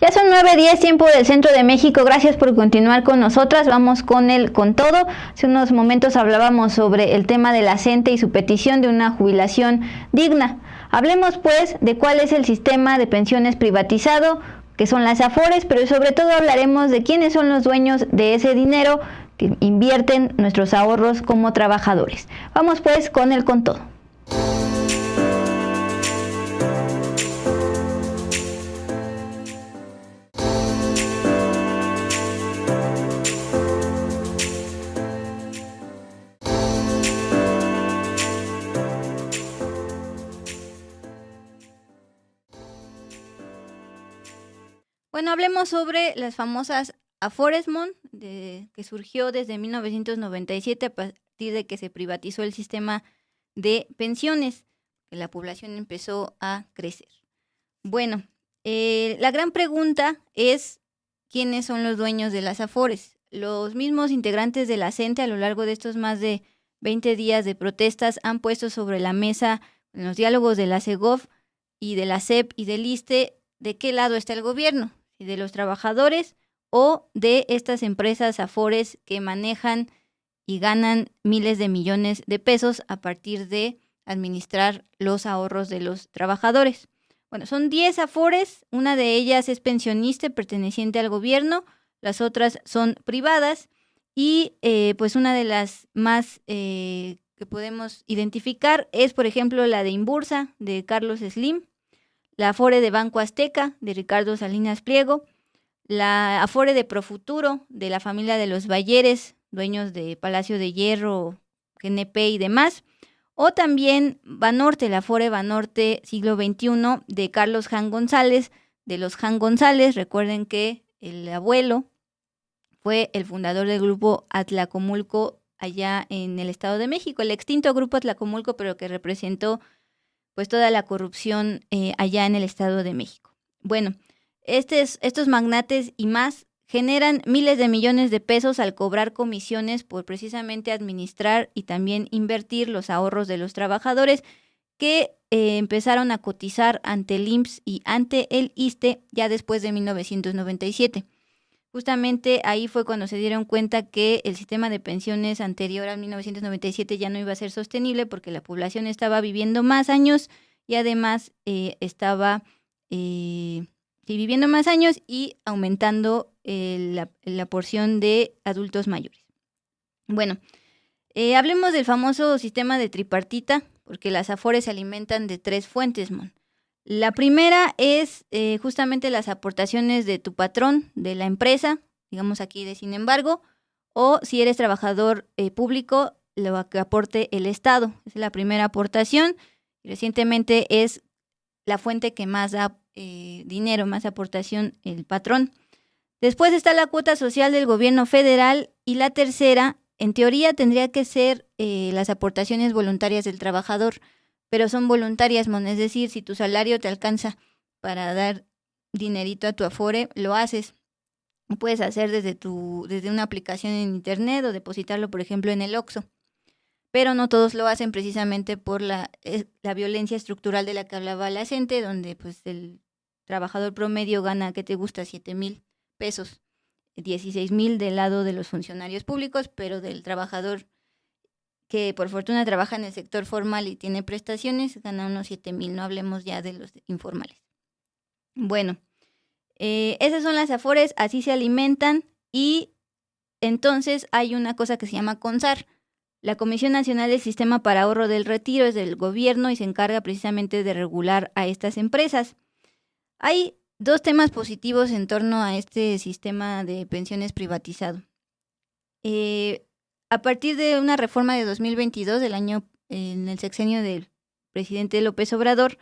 Ya son 9:10 tiempo del centro de México. Gracias por continuar con nosotras. Vamos con todo. Hace unos momentos hablábamos sobre el tema de la CENTE y su petición de una jubilación digna. Hablemos pues de cuál es el sistema de pensiones privatizado, que son las AFORES, pero sobre todo hablaremos de quiénes son los dueños de ese dinero que invierten nuestros ahorros como trabajadores. Vamos pues con todo. Bueno, hablemos sobre las famosas AFORES, que surgió desde 1997 a partir de que se privatizó el sistema de pensiones, que la población empezó a crecer. Bueno, la gran pregunta es ¿quiénes son los dueños de las AFORES? Los mismos integrantes de la CENTE a lo largo de estos más de 20 días de protestas han puesto sobre la mesa en los diálogos de la CEGOV y de la SEP y del ISSSTE de qué lado está el gobierno, si de los trabajadores o de estas empresas AFORES que manejan y ganan miles de millones de pesos a partir de administrar los ahorros de los trabajadores. Bueno, son 10 AFORES, una de ellas es pensionista perteneciente al gobierno, las otras son privadas y pues una de las más que podemos identificar es, por ejemplo, la de Inbursa, de Carlos Slim, la AFORE de Banco Azteca, de Ricardo Salinas Pliego, la AFORE de Profuturo, de la familia de los Balleres, dueños de Palacio de Hierro, GNP y demás, o también Banorte, la AFORE Banorte Siglo XXI, de Carlos Jan González, de los Jan González. Recuerden que el abuelo fue el fundador del grupo Atlacomulco allá en el Estado de México, el extinto grupo Atlacomulco, pero que representó pues toda la corrupción allá en el Estado de México. Bueno, estos magnates y más generan miles de millones de pesos al cobrar comisiones por precisamente administrar y también invertir los ahorros de los trabajadores que empezaron a cotizar ante el IMSS y ante el ISSSTE ya después de 1997. Justamente ahí fue cuando se dieron cuenta que el sistema de pensiones anterior a 1997 ya no iba a ser sostenible porque la población estaba viviendo más años y además estaba viviendo más años y aumentando la porción de adultos mayores. Bueno, hablemos del famoso sistema de tripartita, porque las AFORES se alimentan de 3 fuentes, La primera es justamente las aportaciones de tu patrón, de la empresa, digamos aquí de sin embargo, o si eres trabajador público, lo que aporte el Estado. Esa es la primera aportación. Recientemente es la fuente que más da dinero, más aportación, el patrón. Después está la cuota social del gobierno federal y la tercera, en teoría, tendría que ser las aportaciones voluntarias del trabajador, pero son voluntarias, es decir, si tu salario te alcanza para dar dinerito a tu AFORE, lo haces. Lo puedes hacer desde una aplicación en internet o depositarlo, por ejemplo, en el OXXO. Pero no todos lo hacen precisamente por la violencia estructural de la que hablaba la CENTE, donde pues el trabajador promedio gana, ¿qué te gusta? 7,000 pesos, 16,000 del lado de los funcionarios públicos, pero del trabajador que por fortuna trabaja en el sector formal y tiene prestaciones, gana unos 7,000, no hablemos ya de los informales. Bueno, esas son las AFORES, así se alimentan y entonces hay una cosa que se llama CONSAR. La Comisión Nacional del Sistema para Ahorro del Retiro es del gobierno y se encarga precisamente de regular a estas empresas. Hay 2 temas positivos en torno a este sistema de pensiones privatizado. A partir de una reforma de 2022, del año en el sexenio del presidente López Obrador,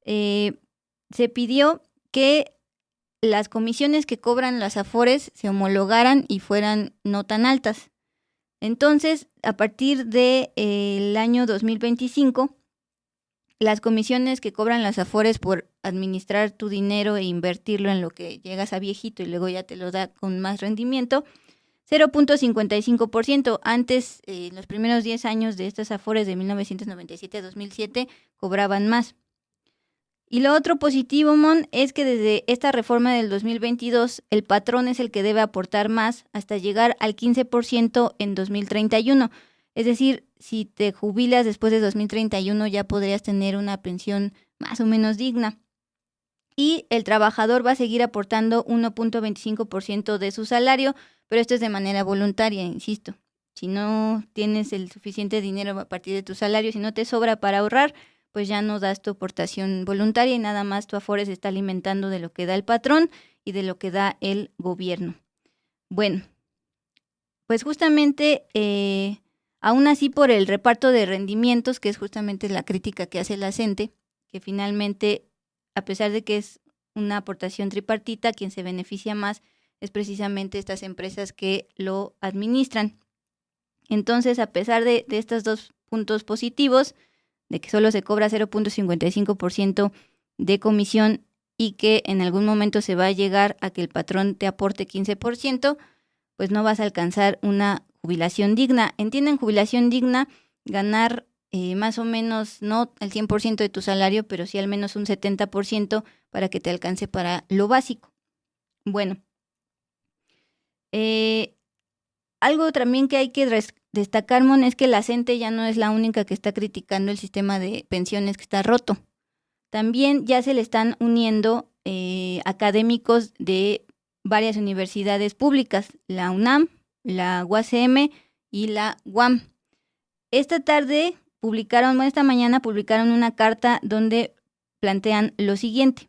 se pidió que las comisiones que cobran las AFORES se homologaran y fueran no tan altas. Entonces, a partir del año 2025, las comisiones que cobran las AFORES por administrar tu dinero e invertirlo en lo que llegas a viejito y luego ya te lo da con más rendimiento, 0.55%. Antes, en los primeros 10 años de estas AFORES de 1997 a 2007, cobraban más. Y lo otro positivo, Mon, es que desde esta reforma del 2022, el patrón es el que debe aportar más hasta llegar al 15% en 2031. Es decir, si te jubilas después de 2031 ya podrías tener una pensión más o menos digna. Y el trabajador va a seguir aportando 1.25% de su salario, pero esto es de manera voluntaria, insisto. Si no tienes el suficiente dinero a partir de tu salario, si no te sobra para ahorrar, pues ya no das tu aportación voluntaria y nada más tu Afore se está alimentando de lo que da el patrón y de lo que da el gobierno. Bueno, pues justamente, aún así por el reparto de rendimientos, que es justamente la crítica que hace la CENTE, que finalmente, a pesar de que es una aportación tripartita, quien se beneficia más es precisamente estas empresas que lo administran. Entonces, a pesar de estos 2 puntos positivos, de que solo se cobra 0.55% de comisión y que en algún momento se va a llegar a que el patrón te aporte 15%, pues no vas a alcanzar una jubilación digna. Entienden jubilación digna, ganar más o menos, no el 100% de tu salario, pero sí al menos un 70% para que te alcance para lo básico. Bueno, algo también que hay que destacar, Mon, es que la CENTE ya no es la única que está criticando el sistema de pensiones que está roto. También ya se le están uniendo académicos de varias universidades públicas, la UNAM, la UACM y la UAM. Esta mañana publicaron una carta donde plantean lo siguiente: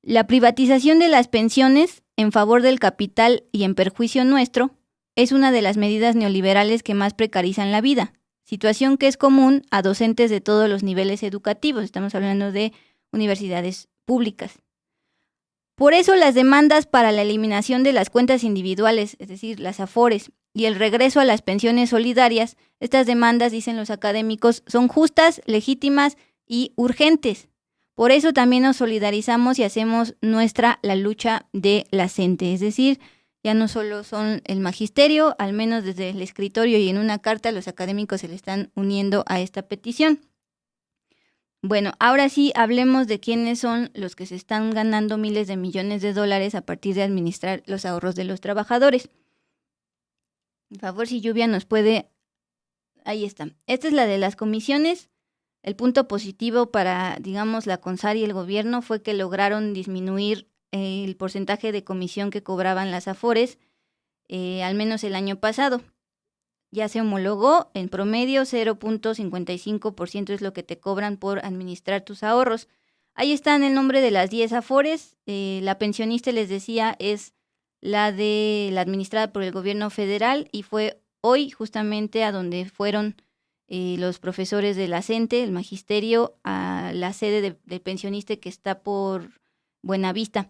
la privatización de las pensiones en favor del capital y en perjuicio nuestro es una de las medidas neoliberales que más precarizan la vida, situación que es común a docentes de todos los niveles educativos, estamos hablando de universidades públicas. Por eso las demandas para la eliminación de las cuentas individuales, es decir, las Afores, y el regreso a las pensiones solidarias, estas demandas, dicen los académicos, son justas, legítimas y urgentes. Por eso también nos solidarizamos y hacemos nuestra la lucha de la CENTE, es decir, ya no solo son el magisterio, al menos desde el escritorio y en una carta los académicos se le están uniendo a esta petición. Bueno, ahora sí hablemos de quiénes son los que se están ganando miles de millones de dólares a partir de administrar los ahorros de los trabajadores. Por favor, si Lluvia nos puede... Ahí está. Esta es la de las comisiones. El punto positivo para, digamos, la CONSAR y el gobierno fue que lograron disminuir el porcentaje de comisión que cobraban las Afores, al menos el año pasado. Ya se homologó, en promedio 0.55% es lo que te cobran por administrar tus ahorros. Ahí están el nombre de las 10 Afores. La pensionista, les decía, es la administrada por el gobierno federal y fue hoy justamente a donde fueron los profesores de la CENTE, el magisterio, a la sede del pensionista que está por Buenavista.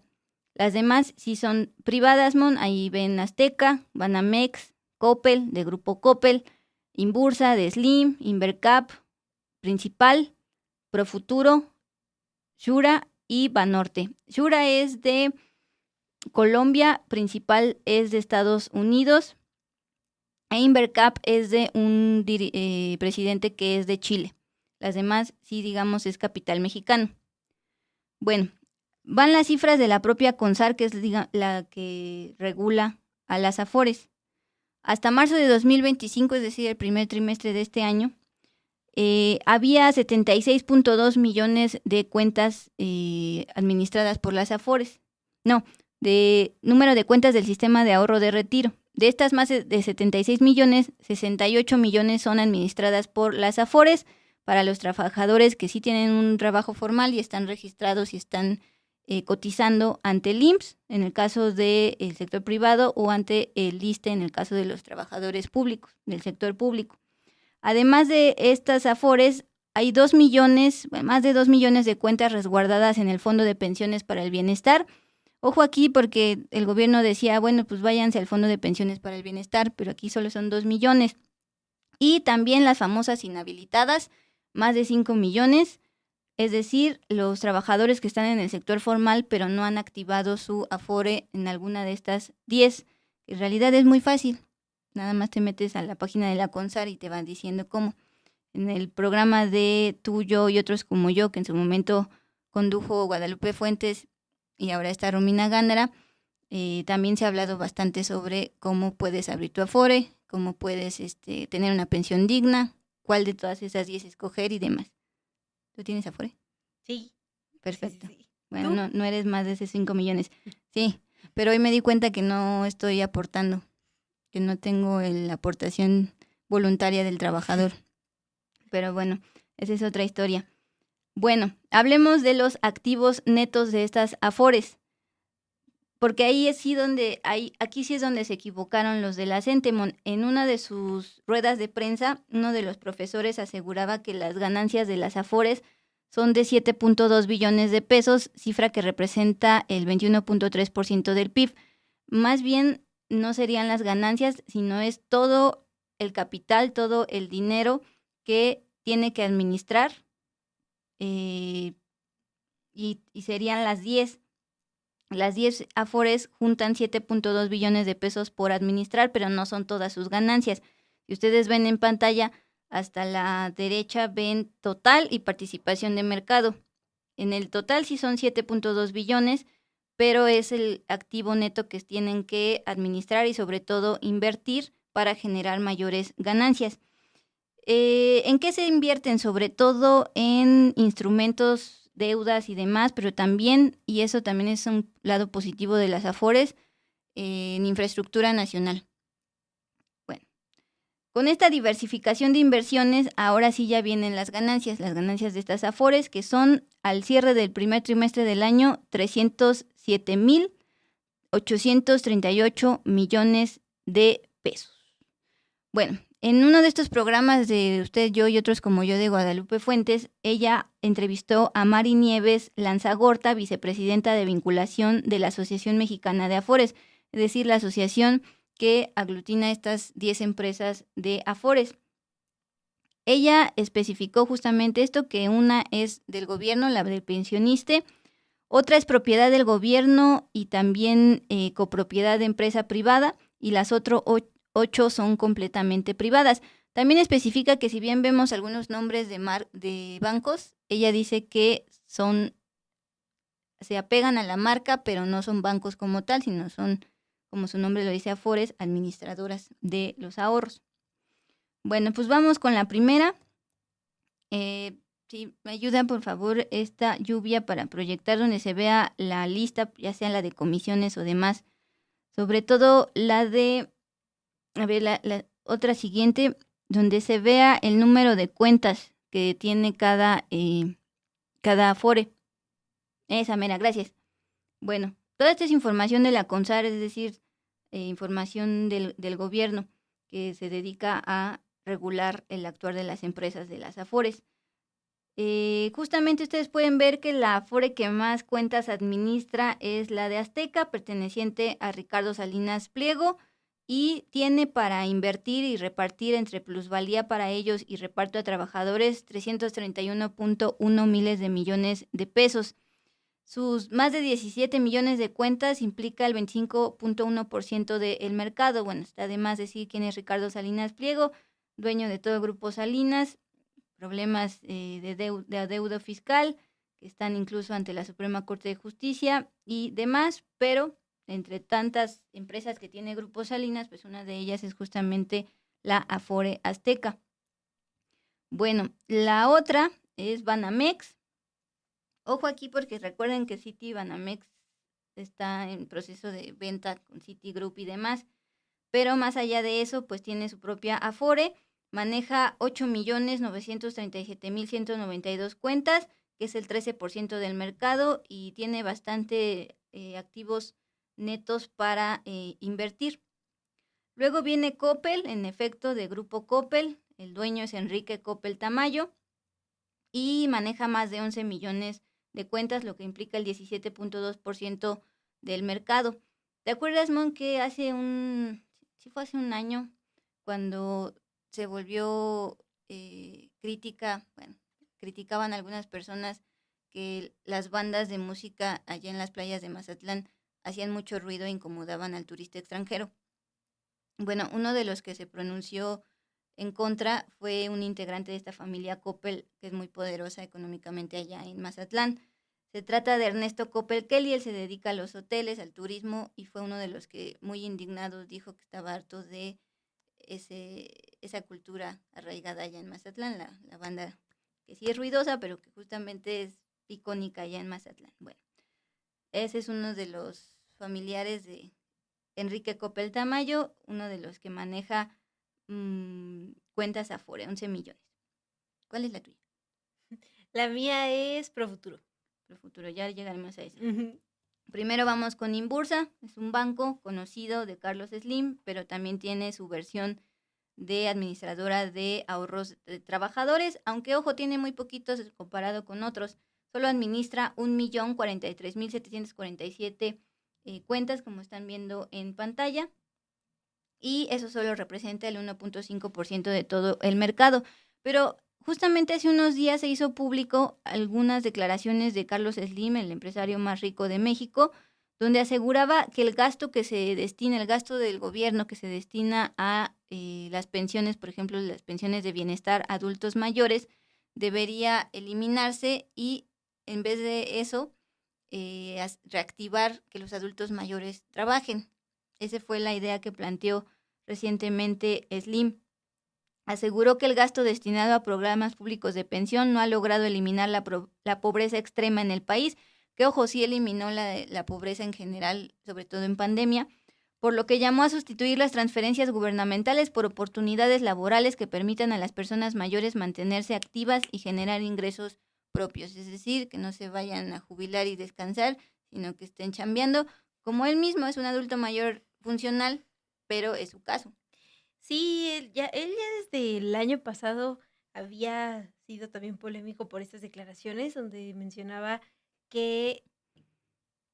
Las demás sí son privadas, Mon, ahí ven Azteca, Banamex, Coppel, de Grupo Coppel, Inbursa, de Slim, Invercap, Principal, Profuturo, Shura y Banorte. Shura es de Colombia, Principal es de Estados Unidos e Invercap es de un presidente que es de Chile. Las demás sí, digamos, es capital mexicano. Bueno, van las cifras de la propia CONSAR, que es la que regula a las Afores. Hasta marzo de 2025, es decir, el primer trimestre de este año, había 76.2 millones de cuentas administradas por las Afores. No, de número de cuentas del sistema de ahorro de retiro. De estas más de 76 millones, 68 millones son administradas por las Afores para los trabajadores que sí tienen un trabajo formal y están registrados y están cotizando ante el IMSS en el caso del sector privado o ante el ISSSTE en el caso de los trabajadores públicos, del sector público. Además de estas Afores, hay más de 2 millones de cuentas resguardadas en el Fondo de Pensiones para el Bienestar. Ojo aquí porque el gobierno decía, bueno, pues váyanse al Fondo de Pensiones para el Bienestar, pero aquí solo son 2 millones. Y también las famosas inhabilitadas, más de 5 millones. Es decir, los trabajadores que están en el sector formal pero no han activado su Afore en alguna de estas 10. En realidad es muy fácil. Nada más te metes a la página de la CONSAR y te van diciendo cómo. En el programa de Tú, Yo y Otros como Yo, que en su momento condujo Guadalupe Fuentes y ahora está Romina Gándara. También se ha hablado bastante sobre cómo puedes abrir tu Afore, cómo puedes tener una pensión digna, cuál de todas esas 10 escoger y demás. ¿Tú tienes Afore? Sí. Perfecto. Sí. Bueno, no eres más de esos 5 millones. Sí, pero hoy me di cuenta que no estoy aportando, que no tengo la aportación voluntaria del trabajador. Pero bueno, esa es otra historia. Bueno, hablemos de los activos netos de estas Afores, porque aquí sí es donde se equivocaron los de la Centemon. En una de sus ruedas de prensa, uno de los profesores aseguraba que las ganancias de las Afores son de 7.2 billones de pesos, cifra que representa el 21.3% del PIB. Más bien no serían las ganancias, sino es todo el capital, todo el dinero que tiene que administrar, y serían las 10. Las 10 Afores juntan 7.2 billones de pesos por administrar, pero no son todas sus ganancias. Si ustedes ven en pantalla, hasta la derecha ven total y participación de mercado. En el total sí son 7.2 billones, pero es el activo neto que tienen que administrar y sobre todo invertir para generar mayores ganancias. ¿En qué se invierten? Sobre todo en instrumentos, deudas y demás, pero también, y eso también es un lado positivo de las Afores, en infraestructura nacional. Bueno, con esta diversificación de inversiones, ahora sí ya vienen las ganancias de estas Afores, que son al cierre del primer trimestre del año 307,838 millones de pesos. Bueno, en uno de estos programas de Usted, Yo y Otros como Yo de Guadalupe Fuentes, ella entrevistó a Mari Nieves Lanzagorta, vicepresidenta de vinculación de la Asociación Mexicana de Afores, es decir, la asociación que aglutina estas 10 empresas de Afores. Ella especificó justamente esto, que una es del gobierno, la del pensionista, otra es propiedad del gobierno y también copropiedad de empresa privada, y las otras 8 son completamente privadas. También especifica que si bien vemos algunos nombres de bancos, ella dice que se apegan a la marca, pero no son bancos como tal, sino son, como su nombre lo dice, Afores, administradoras de los ahorros. Bueno, pues vamos con la primera. Si me ayudan, por favor, esta lluvia para proyectar donde se vea la lista, ya sea la de comisiones o demás. Sobre todo la de, a ver, la otra siguiente, donde se vea el número de cuentas que tiene cada Afore. Esa mera, gracias. Bueno, toda esta es información de la CONSAR, es decir, información del gobierno que se dedica a regular el actuar de las empresas de las Afores. Justamente ustedes pueden ver que la Afore que más cuentas administra es la de Azteca, perteneciente a Ricardo Salinas Pliego, y tiene para invertir y repartir entre plusvalía para ellos y reparto a trabajadores 331.1 miles de millones de pesos. Sus más de 17 millones de cuentas implica el 25.1% del mercado. Bueno, está de más decir quién es Ricardo Salinas Pliego, dueño de todo el Grupo Salinas, problemas de adeudo fiscal que están incluso ante la Suprema Corte de Justicia y demás, pero entre tantas empresas que tiene Grupo Salinas, pues una de ellas es justamente la Afore Azteca. Bueno, la otra es Banamex. Ojo aquí porque recuerden que Citi Banamex está en proceso de venta con Citigroup y demás, pero más allá de eso, pues tiene su propia Afore, maneja 8.937.192 cuentas, que es el 13% del mercado, y tiene bastante activos netos para invertir. Luego viene Coppel, en efecto, de Grupo Coppel, el dueño es Enrique Coppel Tamayo, y maneja más de 11 millones de cuentas, lo que implica el 17.2% del mercado. ¿Te acuerdas, Mon, que fue hace un año, cuando se volvió criticaban algunas personas que las bandas de música allá en las playas de Mazatlán hacían mucho ruido e incomodaban al turista extranjero? Bueno, uno de los que se pronunció en contra fue un integrante de esta familia Coppel, que es muy poderosa económicamente allá en Mazatlán. Se trata de Ernesto Coppel Kelly, él se dedica a los hoteles, al turismo, y fue uno de los que muy indignados dijo que estaba harto de esa cultura arraigada allá en Mazatlán, la banda que sí es ruidosa, pero que justamente es icónica allá en Mazatlán. Bueno, ese es uno de los familiares de Enrique Coppel Tamayo, uno de los que maneja cuentas Afore, 11 millones. ¿Cuál es la tuya? La mía es Profuturo. Profuturo, ya llegaremos a eso. Uh-huh. Primero vamos con Inbursa, es un banco conocido de Carlos Slim, pero también tiene su versión de administradora de ahorros de trabajadores, aunque ojo, tiene muy poquitos comparado con otros. Solo administra 1,043,747 cuentas, como están viendo en pantalla, y eso solo representa el 1.5% de todo el mercado. Pero justamente hace unos días se hizo público algunas declaraciones de Carlos Slim, el empresario más rico de México, donde aseguraba que el gasto que se destina, el gasto del gobierno que se destina a las pensiones, por ejemplo, las pensiones de bienestar a adultos mayores, debería eliminarse y en vez de eso, reactivar que los adultos mayores trabajen. Esa fue la idea que planteó recientemente Slim. Aseguró que el gasto destinado a programas públicos de pensión no ha logrado eliminar la pobreza extrema en el país, que ojo, sí eliminó la pobreza en general, sobre todo en pandemia, por lo que llamó a sustituir las transferencias gubernamentales por oportunidades laborales que permitan a las personas mayores mantenerse activas y generar ingresos propios, es decir, que no se vayan a jubilar y descansar, sino que estén chambeando, como él mismo es un adulto mayor funcional, pero es su caso. Sí, él ya desde el año pasado había sido también polémico por estas declaraciones donde mencionaba que,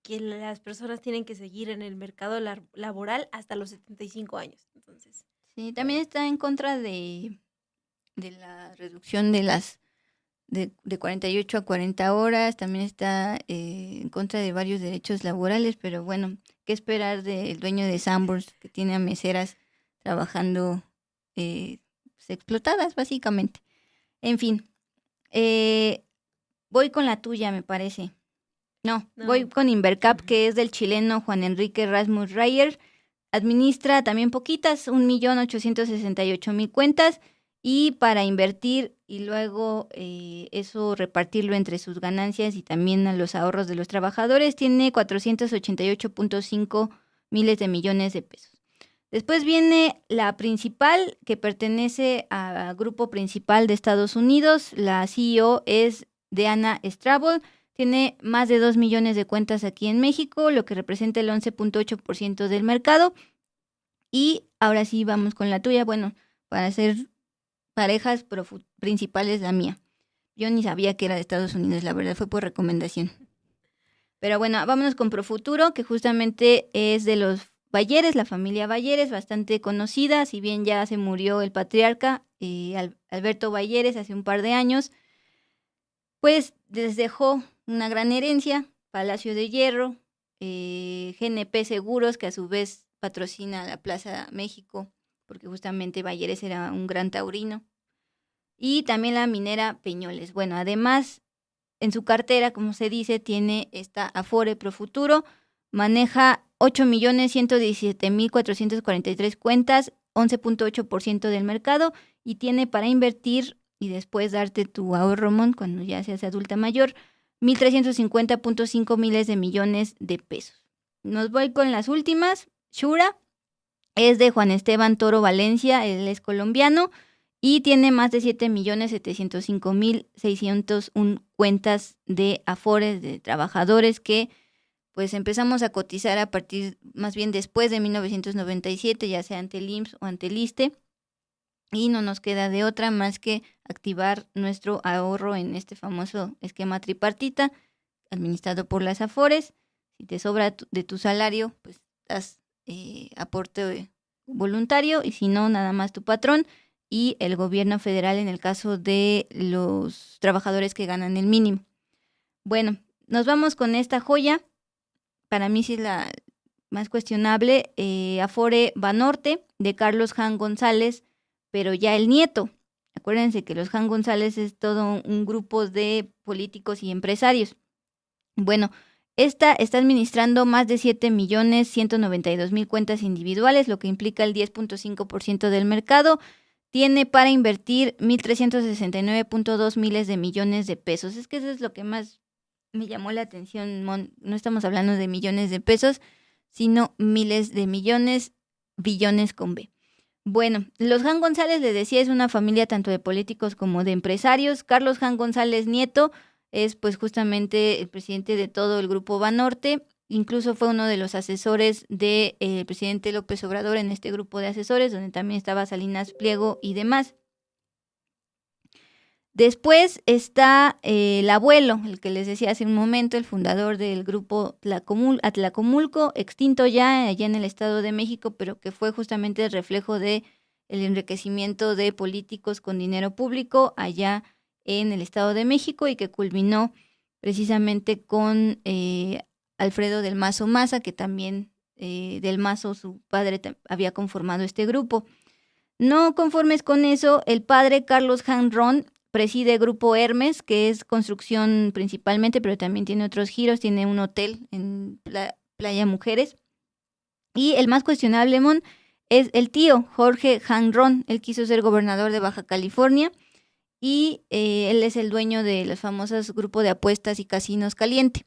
que las personas tienen que seguir en el mercado laboral hasta los 75 años. Entonces, Sí, también está en contra de la reducción de las de 48 a 40 horas, también está en contra de varios derechos laborales, pero bueno, ¿qué esperar del dueño de Sanborns que tiene a meseras trabajando explotadas básicamente? En fin, voy con la tuya, me parece. No, voy con Invercap, que es del chileno Juan Enrique Rasmus Reyer. Administra también poquitas, 1,868,000 cuentas, y para invertir y luego eso repartirlo entre sus ganancias y también a los ahorros de los trabajadores, tiene 488.5 miles de millones de pesos. Después viene la principal, que pertenece al grupo principal de Estados Unidos. La CEO es Deanna Strable. Tiene más de 2 millones de cuentas aquí en México, lo que representa el 11.8% del mercado. Y ahora sí vamos con la tuya. Bueno, para hacer parejas principales, la mía. Yo ni sabía que era de Estados Unidos, la verdad, fue por recomendación. Pero bueno, vámonos con Profuturo, que justamente es de los Bayeres, la familia Bayeres, bastante conocida, si bien ya se murió el patriarca Alberto Bayeres hace un par de años, pues les dejó una gran herencia, Palacio de Hierro, GNP Seguros, que a su vez patrocina la Plaza México, porque justamente Bayeres era un gran taurino, y también la minera Peñoles. Bueno, además, en su cartera, como se dice, tiene esta Afore Profuturo, maneja 8,117,443 cuentas, 11.8% del mercado, y tiene para invertir y después darte tu ahorro, cuando ya seas adulta mayor, 1,350.5 miles de millones de pesos. Nos voy con las últimas. Shura es de Juan Esteban Toro Valencia, él es colombiano, y tiene más de 7,705,601 cuentas de afores de trabajadores que pues empezamos a cotizar a partir, más bien después de 1997, ya sea ante el IMSS o ante el ISSSTE, y no nos queda de otra más que activar nuestro ahorro en este famoso esquema tripartita administrado por las Afores. Si te sobra de tu salario, pues das aporte voluntario, y si no, nada más tu patrón y el gobierno federal en el caso de los trabajadores que ganan el mínimo. Bueno, nos vamos con esta joya. Para mí sí es la más cuestionable, Afore Banorte, de Carlos Jan González, pero ya el nieto. Acuérdense que los Jan González es todo un grupo de políticos y empresarios. Bueno, esta está administrando más de 7.192.000 cuentas individuales, lo que implica el 10.5% del mercado. Tiene para invertir 1.369.2 miles de millones de pesos. Es que eso es lo que más me llamó la atención, Mon. No estamos hablando de millones de pesos, sino miles de millones, billones con B. Bueno, los Han González, les decía, es una familia tanto de políticos como de empresarios. Carlos Han González Nieto es pues justamente el presidente de todo el grupo Banorte. Incluso fue uno de los asesores del presidente López Obrador en este grupo de asesores, donde también estaba Salinas Pliego y demás. Después está el abuelo, el que les decía hace un momento, el fundador del grupo Atlacomulco, extinto ya allá en el Estado de México, pero que fue justamente el reflejo de el enriquecimiento de políticos con dinero público allá en el Estado de México y que culminó precisamente con Alfredo del Mazo Maza, que también del Mazo, su padre, había conformado este grupo. No conformes con eso, el padre Carlos Han Ron preside Grupo Hermes, que es construcción principalmente, pero también tiene otros giros, tiene un hotel en Playa Mujeres. Y el más cuestionable, Mon, es el tío, Jorge Han Ron. Él quiso ser gobernador de Baja California y él es el dueño de los famosos grupos de apuestas y casinos Caliente.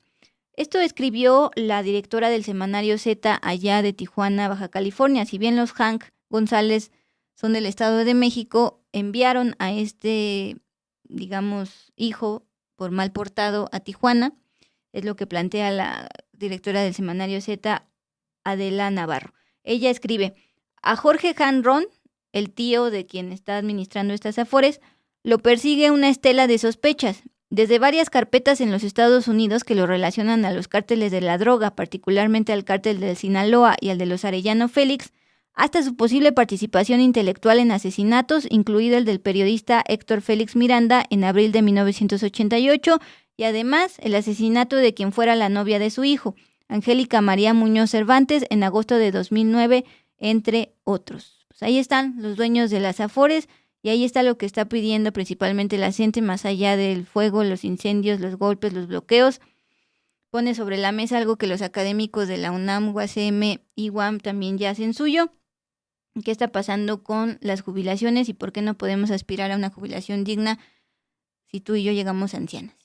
Esto escribió la directora del semanario Z allá de Tijuana, Baja California. Si bien los Hank González son del Estado de México, enviaron a este, digamos, hijo por mal portado a Tijuana. Es lo que plantea la directora del semanario Z, Adela Navarro. Ella escribe: a Jorge Han Ron, el tío de quien está administrando estas afores, lo persigue una estela de sospechas, desde varias carpetas en los Estados Unidos que lo relacionan a los cárteles de la droga, particularmente al cártel del Sinaloa y al de los Arellano Félix, hasta su posible participación intelectual en asesinatos, incluido el del periodista Héctor Félix Miranda en abril de 1988, y además el asesinato de quien fuera la novia de su hijo, Angélica María Muñoz Cervantes, en agosto de 2009, entre otros. Pues ahí están los dueños de las afores, y ahí está lo que está pidiendo principalmente la gente, más allá del fuego, los incendios, los golpes, los bloqueos. Pone sobre la mesa algo que los académicos de la UNAM, UACM y UAM también ya hacen suyo. ¿Qué está pasando con las jubilaciones y por qué no podemos aspirar a una jubilación digna si tú y yo llegamos ancianas?